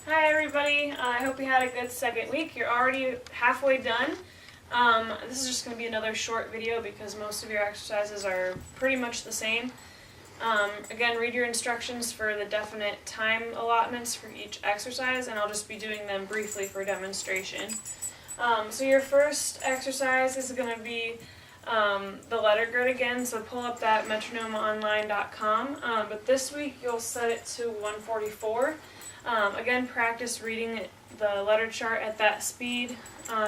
Hi everybody, I hope you had a good second week. You're already halfway done. This is just going to be another short video because most of your exercises are pretty much the same. Again, read your instructions for the definite time allotments for each exercise, and I'll just be doing them briefly for demonstration. So your first exercise is going to be the letter grid again, so pull up that metronomeonline.com, but this week you'll set it to 144. Again, practice reading the letter chart at that speed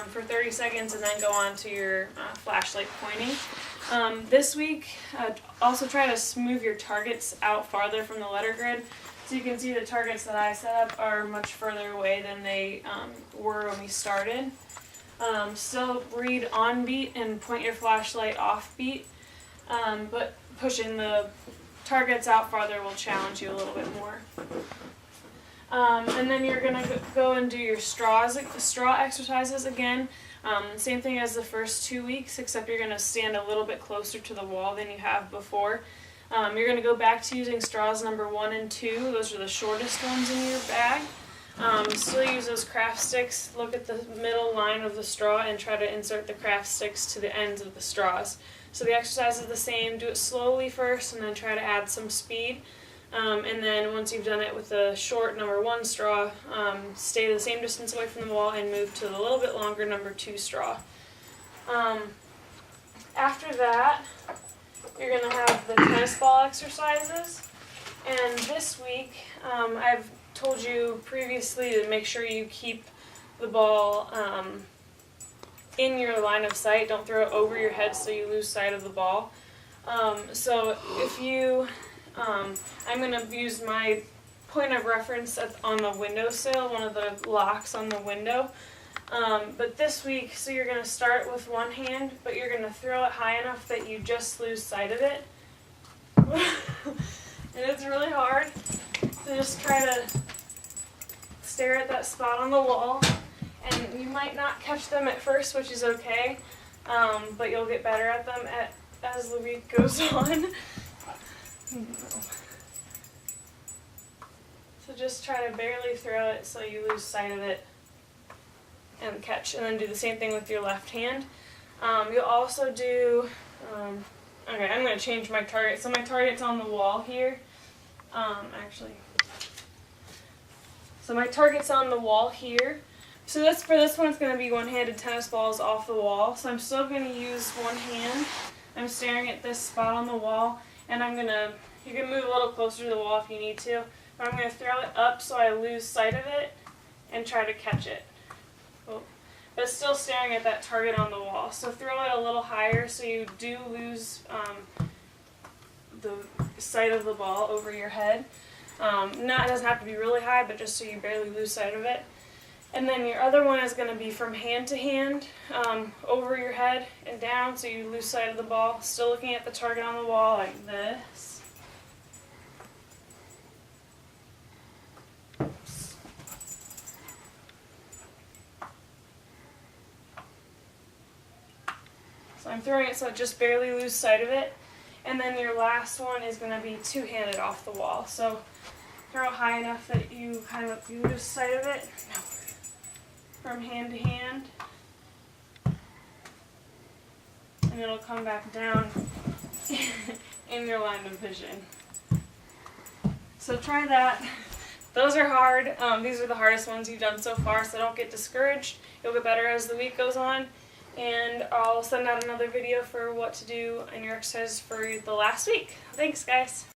for 30 seconds and then go on to your flashlight pointing. This week, also try to move your targets out farther from the letter grid. So you can see the targets that I set up are much further away than they were when we started. Still read on beat and point your flashlight off beat, but pushing the targets out farther will challenge you a little bit more. And then you're going to go and do your straw exercises again. Same thing as the first 2 weeks, except you're going to stand a little bit closer to the wall than you have before. You're going to go back to using straws number 1 and 2. Those are the shortest ones in your bag. Still use those craft sticks. Look at the middle line of the straw and try to insert the craft sticks to the ends of the straws. So the exercise is the same. Do it slowly first and then try to add some speed. And then once you've done it with the short number 1 straw, stay the same distance away from the wall and move to the little bit longer number 2 straw. After that, you're going to have the tennis ball exercises. And this week, I've told you previously to make sure you keep the ball in your line of sight. Don't throw it over your head so you lose sight of the ball. So if you... I'm going to use my point of reference on the windowsill, one of the locks on the window. But this week, so you're going to start with one hand, but you're going to throw it high enough that you just lose sight of it. And it's really hard. So just try to stare at that spot on the wall. And you might not catch them at first, which is okay, but you'll get better at them as the week goes on. So just try to barely throw it so you lose sight of it and catch. And then do the same thing with your left hand. You'll also do, okay, I'm going to change my target. So my target's on the wall here. So my target's on the wall here. So for this one, it's going to be one-handed tennis balls off the wall. So I'm still going to use one hand. I'm staring at this spot on the wall. And you can move a little closer to the wall if you need to, but I'm going to throw it up so I lose sight of it and try to catch it. Oh. But still staring at that target on the wall. So throw it a little higher so you do lose the sight of the ball over your head. It doesn't have to be really high, but just so you barely lose sight of it. And then your other one is going to be from hand to hand, over your head and down, so you lose sight of the ball. Still looking at the target on the wall like this. Oops. So I'm throwing it so I just barely lose sight of it. And then your last one is going to be two-handed off the wall. So throw it high enough that you you lose sight of it. No. From hand to hand, and it'll come back down in your line of vision. So try that. Those are hard. These are the hardest ones you've done so far, so don't get discouraged. You'll get better as the week goes on, and I'll send out another video for what to do in your exercises for the last week. Thanks, guys.